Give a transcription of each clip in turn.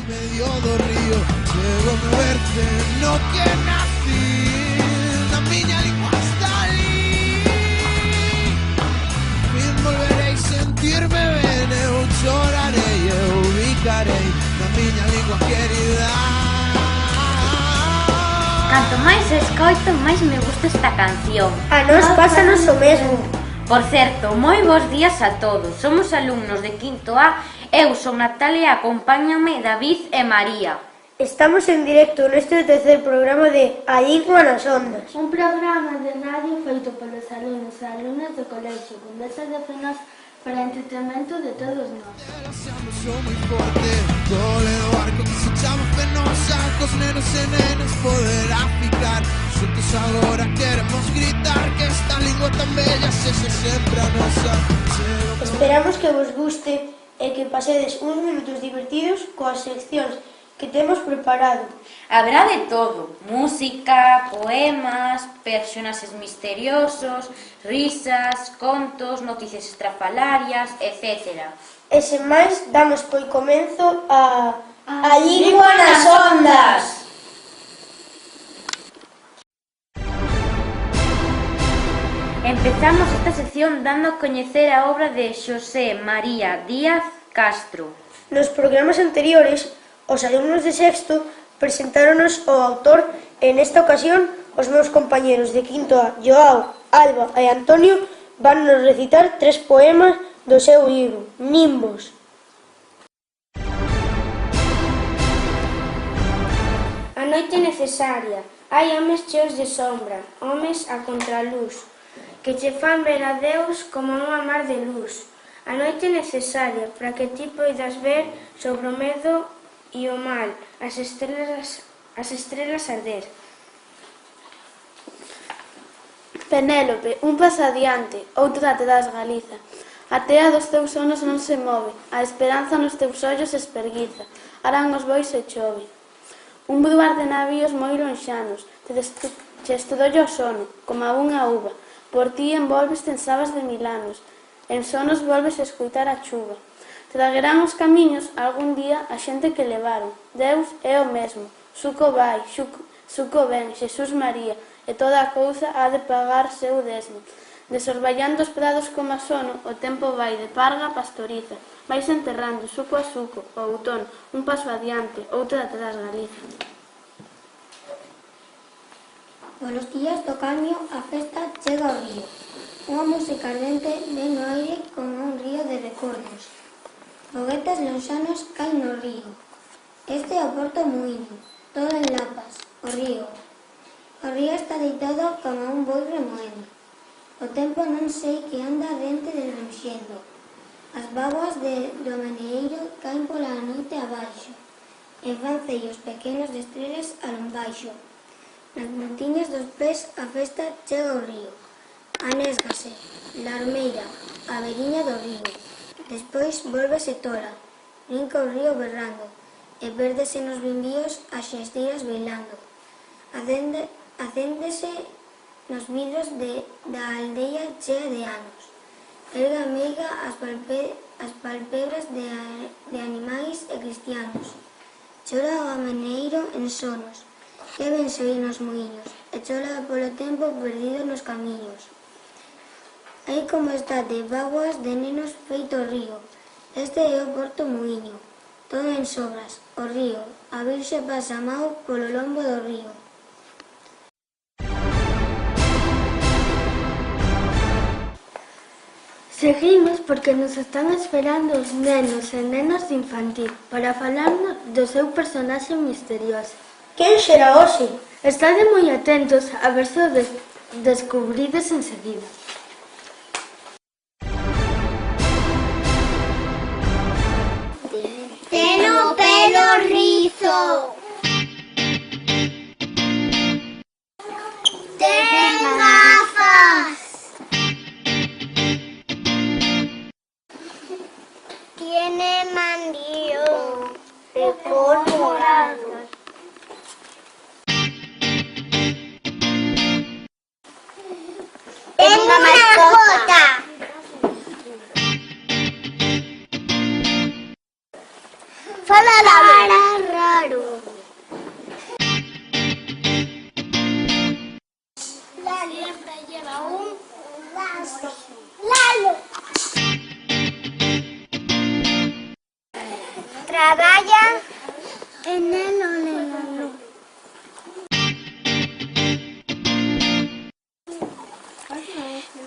medio do río, chego a moverse no que nací, na miña lingua está ali. Fin volverei sentirme ben, eu chorarei, eu bicarei na miña lingua querida. Canto máis escoito, máis me gusta esta canción. A nós pásanos o mesmo. Por certo, moi bons días a todos. Somos alumnos de quinto A. Eu son Natalia e acompáñame David e María. Estamos en directo neste tercer programa de A Lingua nas Ondas. Un programa de radio feito polos alumnos e alumnas do colexio Condesa de Fenós para entretenimento de todos nós. Son moi forte, gole do barco que se chama Fenosa, cos nenos e nenas poderá ficar. Xuntos agora queremos gritar que esta lingua tan bella sexa sempre a nosa. Esperamos que vos guste e que pasedes uns minutos divertidos coas seccións que temos preparado. Haberá de todo: música, poemas, personaxes misteriosos, risas, contos, noticias estrafalarias, etc. E sen máis, damos por comenzo a Lingua nas Ondas. Empezamos esta sección dando a coñecer a obra de Xosé María Díaz Castro. Nos programas anteriores, os alumnos de sexto presentáronos o autor e nesta ocasión os meus compañeros de quinto A, Joao, Alba e Antonio, van nos recitar 3 poemas do seu libro, Nimbos. A noite necesaria. Hai homes cheos de sombra, homes a contraluz, que che fan ver a Deus como unha mar de luz. A noite necesaria para que ti poidas ver sobre o medo e o mal, as estrelas arder. Penélope, un paso adiante, outro atrás, Galiza. A tea dos teus sonos non se move, a esperanza nos teus ollos esperguiza, arán os bois e chove. Un bruar de navíos moi lonxanos, che estudollo o sono, como a unha uva, por ti envolveste en sabas de milanos, en sonos volves a escutar a chuva. Traguerán os camiños algún día a xente que levaron. Deus é o mesmo, suco vai, suco ven, Xesús María, e toda a cousa ha de pagar seu desmo. Desorballando os prados como a sono, o tempo vai de parga a pastoriza, vais enterrando suco a suco, o outón, un paso adiante, outro atrás, Galiza. Polos días do cambio, a festa chega ao río. Unha música ardente ven no aire como un río de recordos. Foguetes lonxanos caen no río. Este é o Porto Muíño, todo en lapas, o río. O río está deitado como un boi remoendo. O tempo non sei que anda rente de renxendo. As vaguas do meneeiro caen pola noite abaixo, e fan cellos pequenos de estrelas alombaixo. Nas montiñas dos pés a festa chega ao río. Anésgase, la armeira, a veriña do río. Despois volvese tola, brinca o río berrando, e pérdese nos bimbíos as xesteiras bailando. Acéndese nos vidros da aldeia chea de anos. Erga meiga as palpebras de animais e cristianos. Chora o ameneiro en sonos, que ven soír nos muiños, e chora polo tempo perdido nos camiños. Hai como está de vaguas de nenos feito o río. Este é o Porto Muíño, todo en sobras, o río. A virxe pasa a mao polo lombo do río. Seguimos porque nos están esperando os nenos e nenas de infantil para falarnos do seu personaxe misterioso. Quen será hoxe? Estade moi atentos a ver se o descubrides enseguida. Ten o pelo rizo. Ten gafas. Tiene mandío de color morado. Es una mascota. Fala la raya en el olelo.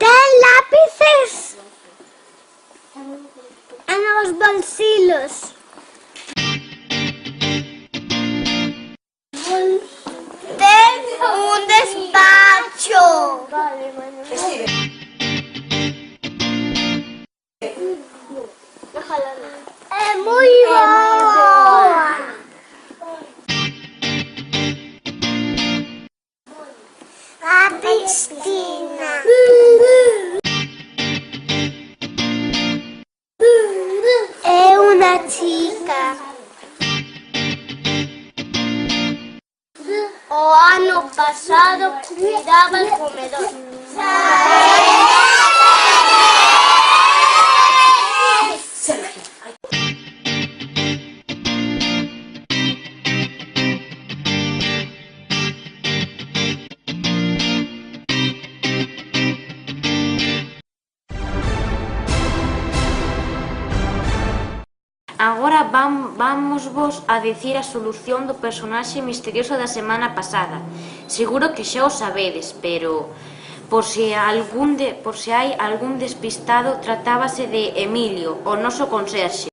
Ten lápices en los bolsillos. Ten un despacho. Es muy boa. A piscina. É una chica. O ano pasado cuidaba el comedor. Agora vamos vos a dicir a solución do personaxe misterioso da semana pasada. Seguro que xa o sabedes, pero por se hai algún despistado, tratábase de Emilio, o noso conserxe.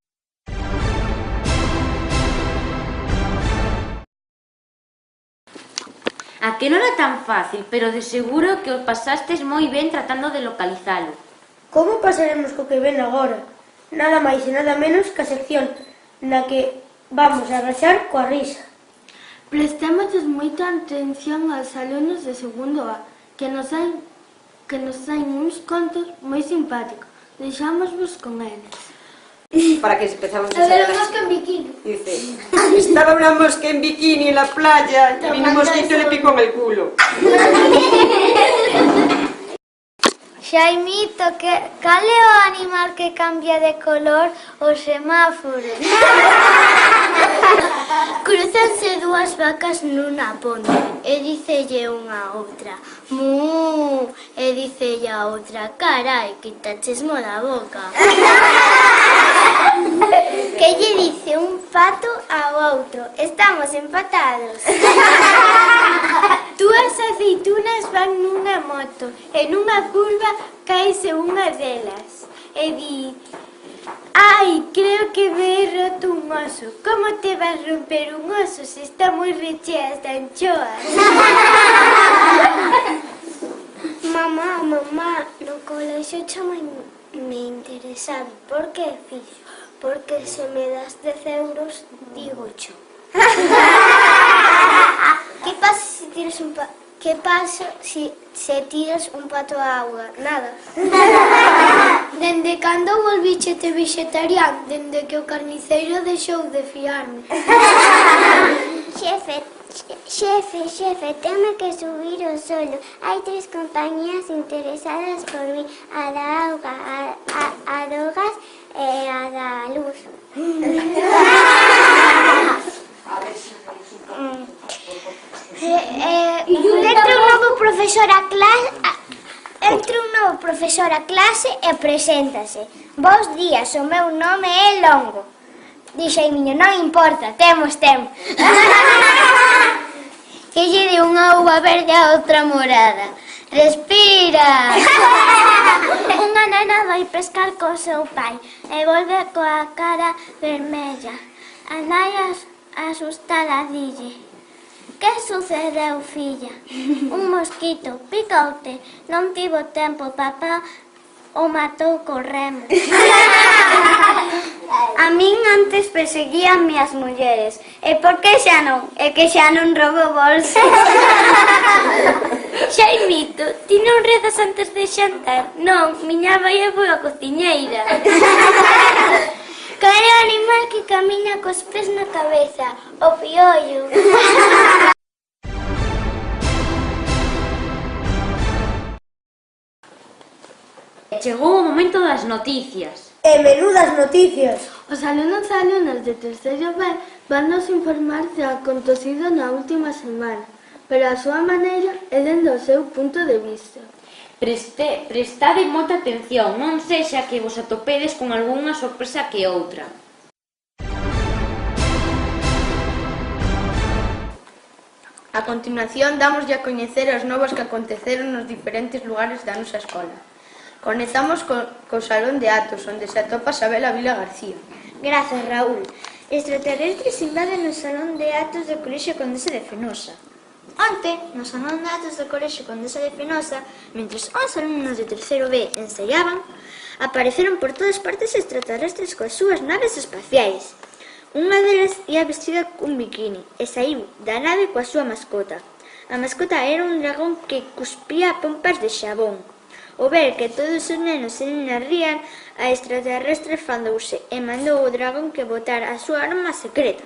A que non era tan fácil, pero de seguro que o pasastes moi ben tratando de localizalo. Como pasaremos co que ven agora? Nada máis e nada menos que a sección na que vamos a rachar coa risa. Prestemos moita atención aos alumnos de segundo A, que nos saen uns contos moi simpáticos. Deixámosvos con eles. Para que empezamos a hacer Una mosca en bikini. Dice, estaba una mosca en bikini en la playa y vino un mosquito y le picó en el culo. Xaimito, cal é o animal que cambia de color o semáforo? Cruzanse dúas vacas nunha ponte e dicelle unha a outra mu, e dicelle a outra carai, quitachesmo da boca. Que lle dice un pato ao outro? Estamos empatados. Dúas aceitunas van nunha moto e nunha curva caese unha delas e di: ai, creo que me he roto un oso. Como te vas romper un oso se está moi recheas de anchoas? Mamá, no colexio me interesado. Por que, fillo? Porque se me das 10 euros, digo cho. Que pasa se tiras un pato? Que pasa se tiras un pato á auga? Nada. Dende cando volvíchete vegetariano? Dende que o carniceiro deixou de fiarme. Xefe, teme que subir o solo. Hai 3 compañías interesadas por mí. A da auga, a drogas e a da luz. Entra un novo profesor a clase e preséntase. Bos días, o meu nome é Longo. Dixeimiño, non importa, temos tempo. Que lle de unha uva verde a outra morada. Respira! Unha nena vai pescar co seu pai e volve coa cara vermella. A nai asustada dille: que sucedeu, filla? Un mosquito picoute. Non tivo tempo, papá o matou co remo. A min antes perseguíanme as mulleres. E por que xa non? É que xa non roubo bolsas. Xaimito, ti non rezas antes de xantar? Non, miña vai é boa cociñeira. Cal é o animal que camiña cos pés na cabeza? O piollo. Chegou o momento das noticias. E menudas noticias. Os alumnos e alumnas de terceiro B van nos informar do acontecido na última semana, pero a súa maneira é dende o seu punto de vista. Prestade moita atención, non sexa que vos atopedes con algunha sorpresa que outra. A continuación, damoslle a coñecer as novas que aconteceron nos diferentes lugares da nosa escola. Conectamos co Salón de Actos, onde se atopa Sabela Vila García. Grazas, Raúl. Extraterrestres invaden o Salón de Actos do Colexio Condesa de Fenosa. Onte, no Salón de Actos do Colexio Condesa de Fenosa, mentres 11 alumnos de terceiro B ensaiaban, apareceron por todas partes extraterrestres coas súas naves espaciais. Unha delas ia vestida cun bikini e saiu da nave coa súa mascota. A mascota era un dragón que cuspía pompas de xabón. Ao ver que todos os nenos e nenas rían, a extraterrestre fandouse e mandou o dragón que botara a súa arma secreta.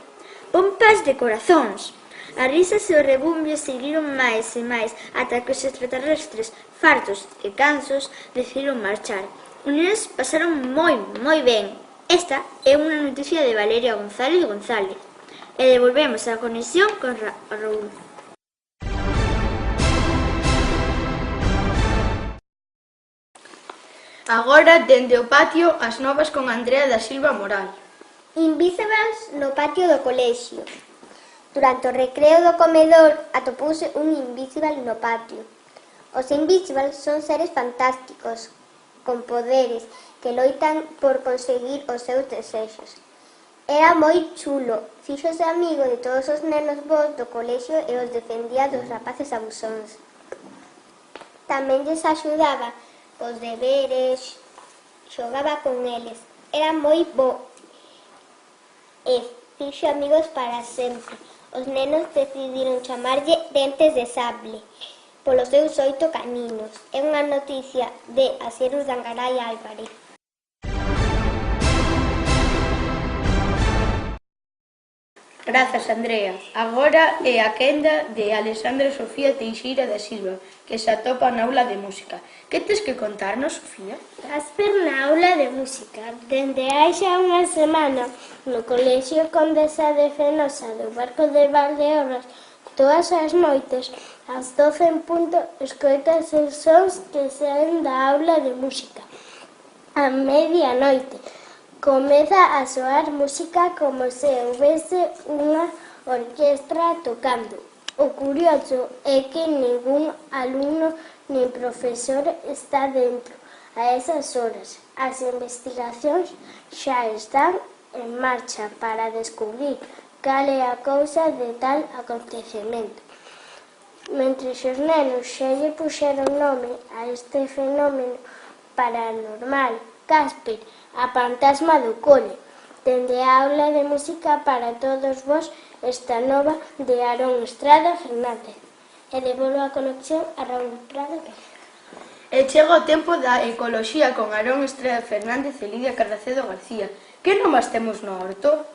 Pompas de corazóns. As risas e os rebumbios seguiron máis e máis ata que os extraterrestres, fartos e cansos, decidiron marchar. Os nenos pasaron moi ben. Esta é unha noticia de Valeria González González. E devolvemos a conexión con Raúl. Agora, dende o patio, as novas con Andrea da Silva Moral. Invisibles no patio do colexio. Durante o recreo do comedor atopouse un invisible no patio. Os invisibles son seres fantásticos, con poderes, que loitan por conseguir os seus desexos. Era moi chulo, fíxose amigo de todos os nenos bons do colexio e os defendía dos rapaces abusóns. Tamén lles axudaba cos deberes, xogaba con eles. Era moi bo e fixo amigos para sempre. Os nenos decidiron chamarlle Dentes de Sable polos seus 8 caninos. É unha noticia de Asier Urdangaray Álvarez. Grazas, Andrea. Agora é a quenda de Alexandra Sofía Teixeira da Silva, que se atopa na aula de música. Que tes que contarnos, Sofía? Casper na aula de música. Dende hai xa unha semana, no Colexio Condesa de Fenosa do Barco de Valdeorras, todas as noites, ás 12 en punto, escoitas os sons que saen da aula de música. A medianoite, comeza a soar música como se houvese unha orquestra tocando. O curioso é que ningún alumno nin profesor está dentro a esas horas. As investigacións xa están en marcha para descubrir cal é a cousa de tal acontecemento. Mentres os nenos xa lle puxeron nome a este fenómeno paranormal, Casper, a fantasma do cole, dende a aula de música para todos vos, esta nova de Aarón Estrada Fernández. E devolvo a conexión a Raúl Prado Pérez. E chega o tempo da ecoloxía con Aarón Estrada Fernández e Lidia Carracedo García. Que novas temos no horto?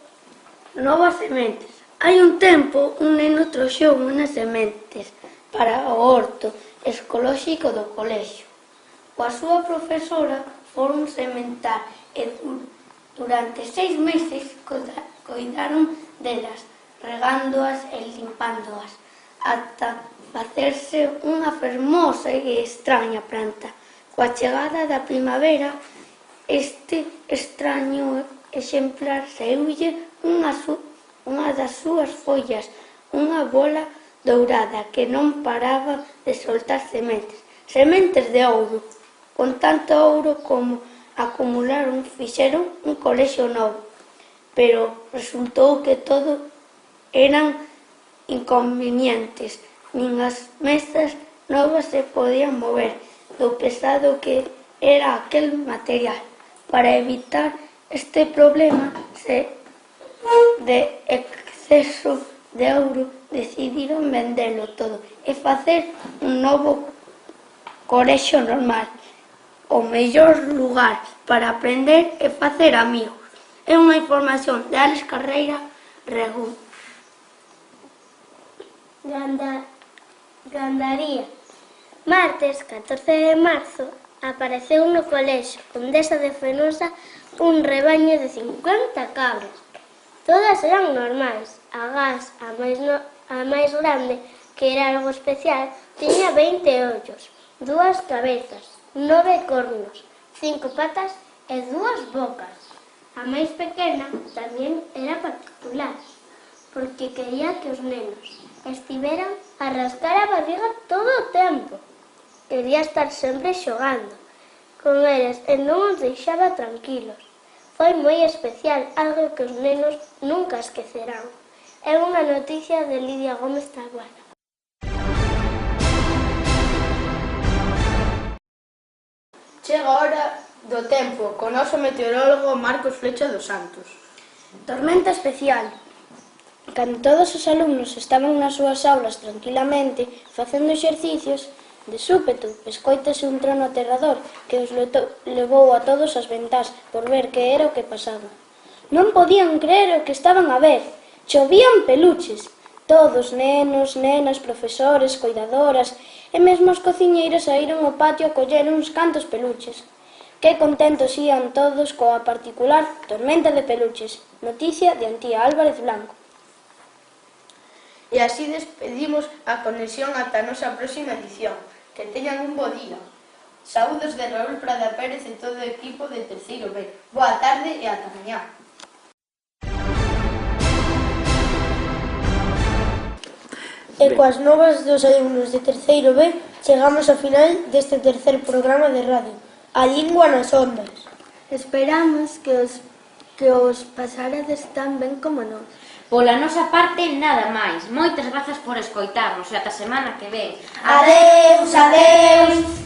Novas sementes. Hai un tempo, un neno trouxou unhas sementes para o horto ecolóxico do colexio. Coa súa profesora foron sementar e durante 6 meses coidaron delas, regándoas e limpándoas, ata facerse unha fermosa e extraña planta. Coa chegada da primavera, este extraño exemplar saíulle unha das súas follas, unha bola dourada que non paraba de soltar sementes, sementes de ouro. Con tanto ouro como acumularon, fixeron un colexio novo, pero resultou que todo eran inconvenientes, nin as mesas novas se podían mover do pesado que era aquel material. Para evitar este problema de exceso de ouro, decidiron vendelo todo e facer un novo colexio normal. O mellor lugar para aprender e facer amigos. É unha información de Alex Carreira, Regún. Gandaría. Martes, 14 de marzo, apareceu no Colexio Condesa de Fenosa un rebaño de 50 cabras. Todas eran normais. A gas, a máis grande, que era algo especial, tiña 20 ollos, 2 cabezas, 9 cornos, 5 patas e 2 bocas. A máis pequena tamén era particular, porque quería que os nenos estiveran a rascar a barriga todo o tempo. Quería estar sempre xogando con eles e non os deixaba tranquilos. Foi moi especial, algo que os nenos nunca esquecerán. É unha noticia de Lidia Gómez Tabuada. Chega a hora do tempo co noso meteorólogo Marcos Flecha dos Santos. Tormenta especial. Cando todos os alumnos estaban nas súas aulas tranquilamente facendo exercicios, de súpeto escoítase un trono aterrador que os levou a todos as ventás por ver que era o que pasaba. Non podían creer o que estaban a ver. Chovían peluches. Todos, nenos, nenas, profesores, cuidadoras e mesmo os cociñeiros saíron ao patio a coller uns cantos peluches. Que contentos ían todos coa particular tormenta de peluches. Noticia de Antía Álvarez Blanco. E así despedimos a conexión ata a nosa próxima edición. Que teñan un bo día. Saúdos de Raúl Prada Pérez e todo o equipo de terceiro B. Boa tarde e ata mañá. E coas novas dos alumnos de terceiro B chegamos ao final deste tercer programa de radio, A Lingua nas Ondas. Esperamos que os pasarades tan ben como nós. Pola nosa parte, nada máis. Moitas grazas por escoitarnos e ata a semana que ven. Adeus, adeus!